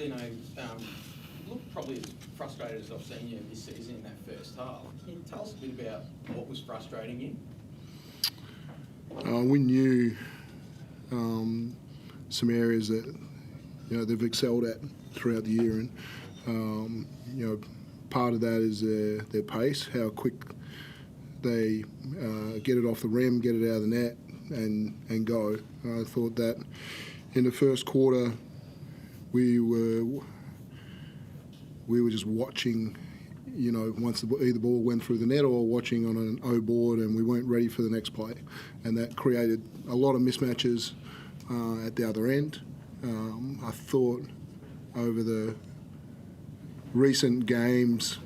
Dino, you look probably as frustrated as I've seen you this season in that first half. Can you tell us a bit about what was frustrating you? We knew some areas that they've excelled at throughout the year, and part of that is their pace, how quick they get it off the rim, get it out of the net, and go. I thought that in the first quarter we were just watching. Once either ball went through the net or watching on an O board, and we weren't ready for the next play, and that created a lot of mismatches at the other end. I thought over the recent games,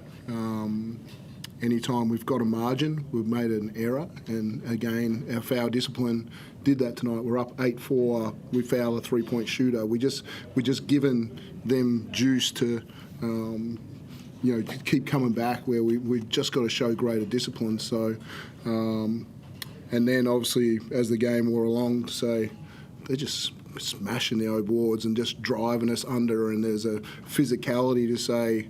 anytime we've got a margin, we've made an error, and again, our foul discipline did that tonight. We're up 8-4. We foul a three-point shooter. We just given them juice to. Keep coming back where we've just got to show greater discipline. So, and then obviously as the game wore along, to say they're just smashing the O boards and just driving us under, and there's a physicality to say,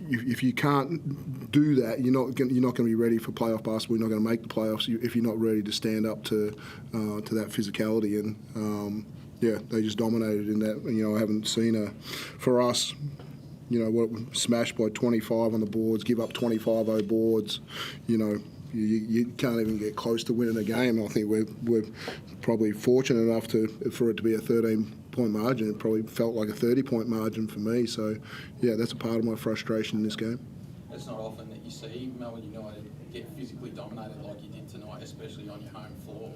if you can't do that, you're not going to be ready for playoff basketball. You're not going to make the playoffs if you're not ready to stand up to that physicality. And they just dominated in that. I haven't seen for us, smashed by 25 on the boards, give up 25 O boards. You can't even get close to winning a game. I think we're probably fortunate enough for it to be a 13-point margin. It probably felt like a 30-point margin for me. So, that's a part of my frustration in this game. It's not often that you see Melbourne United get physically dominated like you did tonight, especially on your home floor.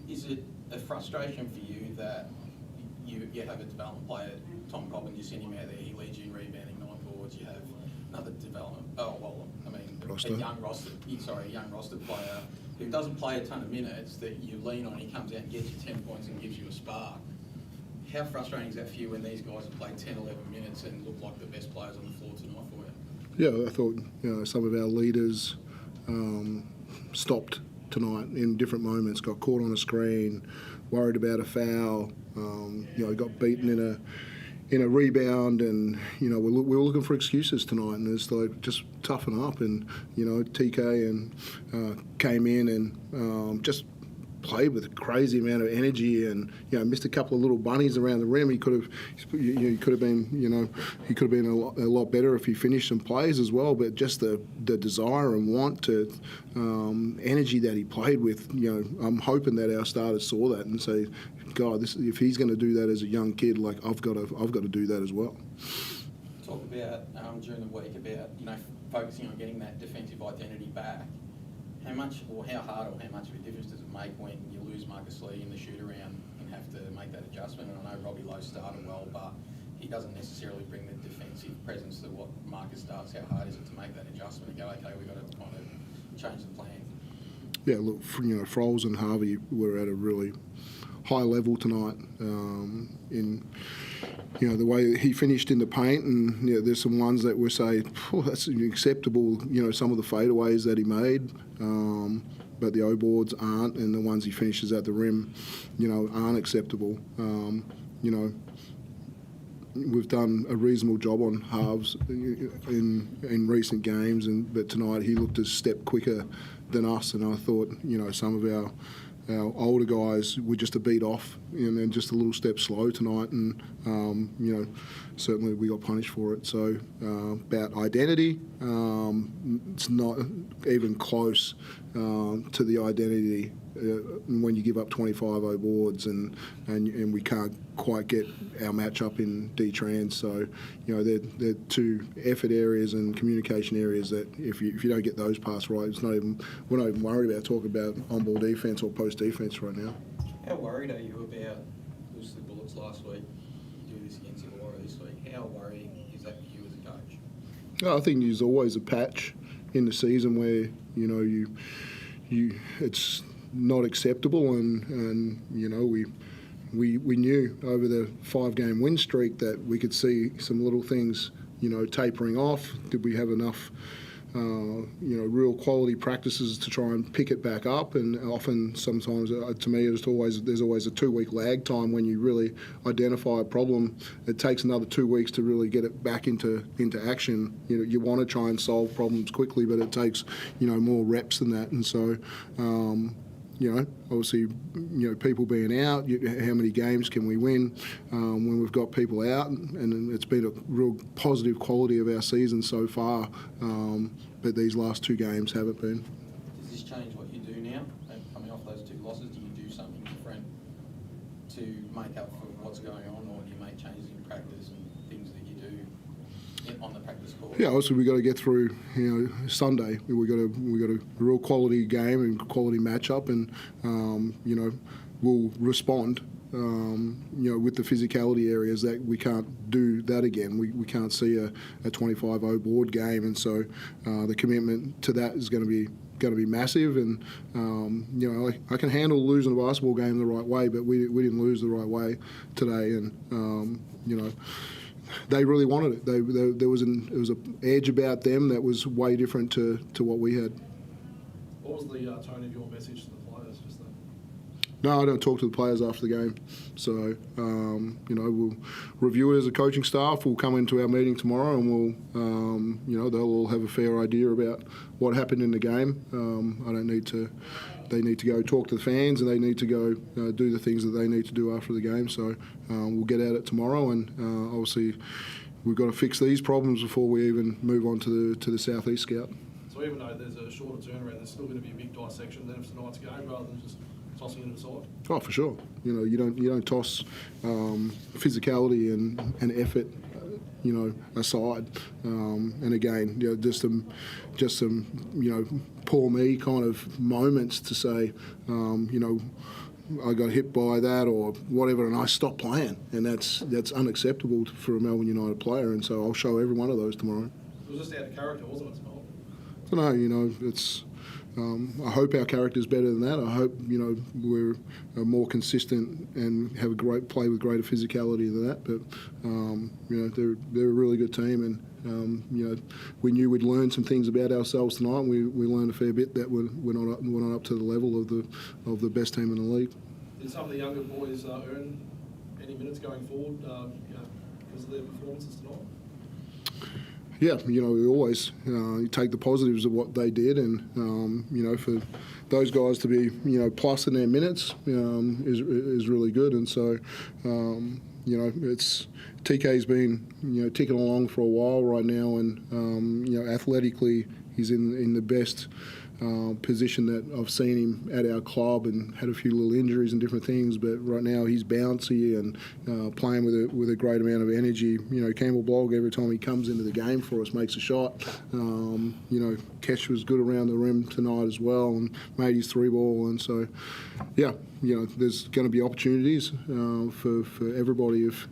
Is it a frustration for you that you have a development player, Tom Cobbin, you send him out there, he leads you in rebounding 9 boards, you have another development, a young roster player who doesn't play a ton of minutes that you lean on, he comes out and gets you 10 points and gives you a spark. How frustrating is that for you when these guys have played 10, 11 minutes and look like the best players on the floor tonight for you? Yeah, I thought some of our leaders stopped tonight in different moments, got caught on a screen, worried about a foul, got beaten in a rebound, and we were looking for excuses tonight, and it's like just toughen up. And TK and came in and just played with a crazy amount of energy, and missed a couple of little bunnies around the rim. He could have been a lot better if he finished some plays as well. But just the desire and want to energy that he played with, I'm hoping that our starters saw that and say, God, if he's going to do that as a young kid, like I've got to do that as well. Talk about during the week about focusing on getting that defensive identity back. How much or how hard or how much of a difference does it make when you lose Marcus Lee in the shoot-around and have to make that adjustment? And I know Robbie Lowe started well, but he doesn't necessarily bring the defensive presence to what Marcus does. How hard is it to make that adjustment and go, okay, we've got to kind of change the plan? Yeah, look, Froles and Harvey were at a really high level tonight in the way he finished in the paint, and there's some ones that we say that's acceptable, some of the fadeaways that he made, but the O boards aren't, and the ones he finishes at the rim aren't acceptable. We've done a reasonable job on halves in recent games, but tonight he looked a step quicker than us, and I thought some of our older guys were just a beat off and just a little step slow tonight, and certainly we got punished for it. So about identity, it's not even close to the identity when you give up 25 O boards and we can't quite get our match up in D-Trans. So they're two effort areas and communication areas that if you don't get those parts right, we're not even worried about talking about on-ball defence or post-defence right now. How worried are you about losing the Bullets last week? You do this against Illawarra this week. How worrying is that for you as a coach? I think there's always a patch in the season where it's not acceptable, and we knew over the 5-game win streak that we could see some little things tapering off. Did we have enough real quality practices to try and pick it back up. And often, sometimes, to me, there's always a 2-week lag time when you really identify a problem. It takes another 2 weeks to really get it back into action. You want to try and solve problems quickly, but it takes more reps than that. And so, obviously, people being out, how many games can we win when we've got people out? And it's been a real positive quality of our season so far, but these last 2 games haven't been. Does this change what you do now? Coming off those 2 losses, do you do something different to make up for what's going on, or do you make changes in practice and things that you do on the practice court? Yeah, obviously we've got to get through Sunday. We've got a real quality game and quality matchup, and we'll respond. With the physicality areas that we can't do that again. We can't see a 25-0 board game, and so the commitment to that is going to be massive. And I can handle losing a basketball game the right way, but we didn't lose the right way today, and they really wanted it. There was an edge about them that was way different to what we had. What was the tone of your message to the players just then? No, I don't talk to the players after the game. So, we'll review it as a coaching staff. We'll come into our meeting tomorrow and they'll all have a fair idea about what happened in the game. They need to go talk to the fans, and they need to go do the things that they need to do after the game. So we'll get at it tomorrow, and obviously we've got to fix these problems before we even move on to the South East Scout. So even though there's a shorter turnaround, there's still going to be a big dissection then of tonight's game rather than just tossing it aside? Oh, for sure. You don't toss physicality and effort aside. And again, just some poor me kind of moments to say, I got hit by that or whatever, and I stopped playing, and that's unacceptable for a Melbourne United player. And so I'll show every one of those tomorrow. It was just out of character, wasn't it, tonight? I don't know. It's. I hope our character's better than that. I hope we're more consistent and have play with greater physicality than that. But they're a really good team, and we knew we'd learn some things about ourselves tonight. And we learned a fair bit that we're not up to the level of the best team in the league. Did some of the younger boys earn any minutes going forward because of their performances tonight? Yeah, we always you take the positives of what they did, and for those guys to be plus in their minutes is really good. And so it's TK's been ticking along for a while right now, and athletically he's in the best position that I've seen him at our club, and had a few little injuries and different things, but right now he's bouncy and playing with a great amount of energy. Campbell Blogg, every time he comes into the game for us, makes a shot. Kesh was good around the rim tonight as well, and made his 3-ball, and so there's going to be opportunities for everybody if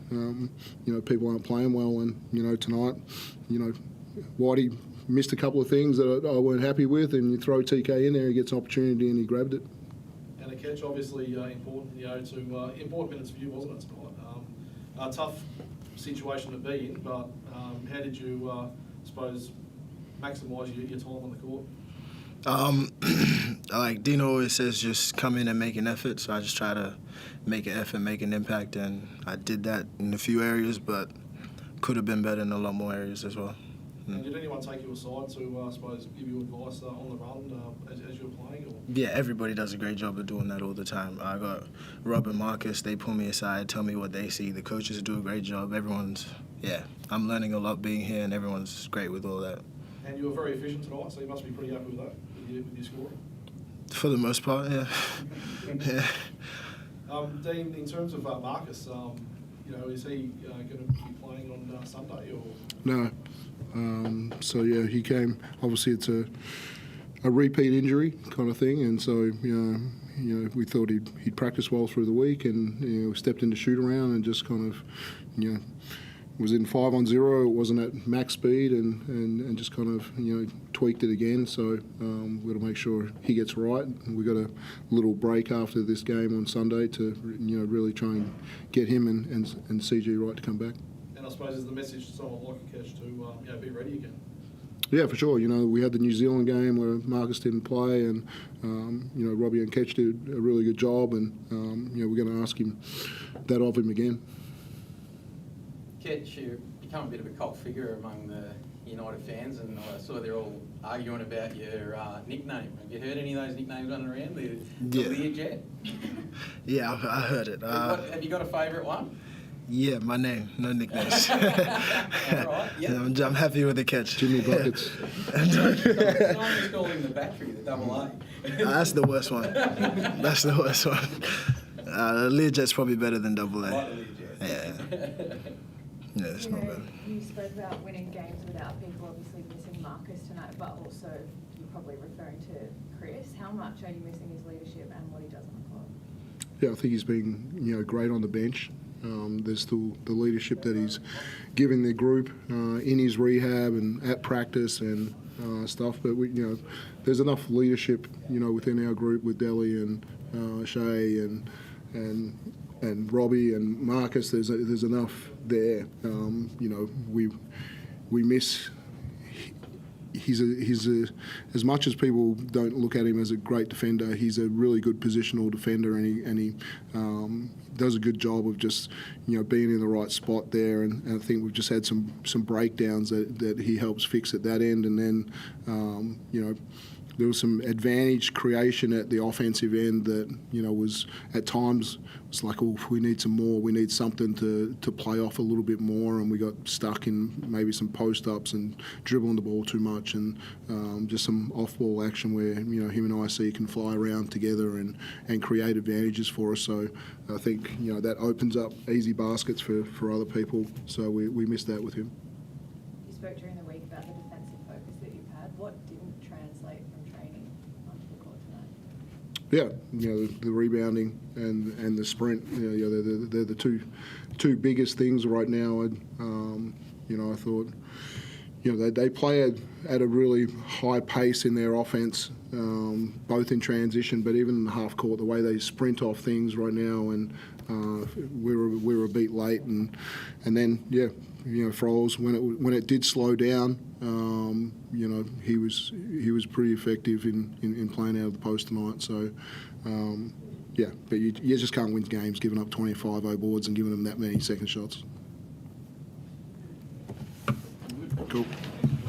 people aren't playing well, and tonight Whitey missed a couple of things that I weren't happy with, and you throw TK in there, he gets an opportunity and he grabbed it. And Akech, obviously important, to important minutes for you, wasn't it, tonight? A tough situation to be in, but how did you, suppose, maximise your time on the court? Like Dino always says, just come in and make an effort. So I just try to make an effort, make an impact, and I did that in a few areas, but could have been better in a lot more areas as well. And did anyone take you aside to, I suppose, give you advice on the run as you were playing? Or? Yeah, everybody does a great job of doing that all the time. I got Rob and Marcus, they pull me aside, tell me what they see. The coaches do a great job. I'm learning a lot being here, and everyone's great with all that. And you were very efficient tonight, so you must be pretty happy with that, with your scoring? For the most part, yeah. Yeah. Dean, in terms of Marcus, is he going to be playing on Sunday? Or? No. He came. Obviously, it's a repeat injury kind of thing, and so we thought he'd practice well through the week, and stepped into shoot around and just kind of was in 5-on-0. It wasn't at max speed, and just kind of tweaked it again. So we've got to make sure he gets right. And we've got a little break after this game on Sunday to really try and get him and CG right to come back. And I suppose is the message to someone like Akech to be ready again? Yeah, for sure. You know, we had the New Zealand game where Marcus didn't play, and you know, Robbie and Akech did a really good job, and you know, we're going to ask him that of him again. Akech, you've become a bit of a cult figure among the United fans, and I saw they're all arguing about your nickname. Have you heard any of those nicknames running around? The Learjet? Yeah, I heard it. Have you got a favourite one? Yeah, my name, no nicknames. All right, yeah. I'm happy with the catch. Jimmy Buckets. I'm just calling the battery, the double A. That's the worst one. That's the worst one. Learjet's probably better than double A. Like the Learjet. Yeah. Yeah, it's not bad. You spoke about winning games without people, obviously missing Marcus tonight, but also you're probably referring to Chris. How much are you missing his leadership and what he does on the club? Yeah, I think he's been, you know, great on the bench. There's still the leadership that he's giving the group in his rehab and at practice and stuff. But we, you know, there's enough leadership, you know, within our group with Delhi and Shay and Robbie and Marcus. There's enough there. You know, we miss. He's as much as people don't look at him as a great defender, he's a really good positional defender, and he does a good job of just, you know, being in the right spot there. And I think we've just had some breakdowns that he helps fix at that end. And then, you know, there was some advantage creation at the offensive end that, you know, was at times it's like, oh, we need some more. We need something to play off a little bit more, and we got stuck in maybe some post-ups and dribbling the ball too much, and just some off-ball action where, you know, him and IC can fly around together and create advantages for us. So I think, you know, that opens up easy baskets for other people. So we missed that with him. You spoke during the week about the defensive focus that you've had. What didn't translate from training onto the court tonight? Yeah, you know, the rebounding and the sprint, you know, they're the two biggest things right now. You know, I thought, you know, they play at a really high pace in their offense, both in transition, but even in the half court, the way they sprint off things right now, and we were a beat late, and then yeah, you know, Froles when it did slow down, you know, he was pretty effective in playing out of the post tonight. So yeah, but you just can't win games giving up 25-0 boards and giving them that many second shots. Cool.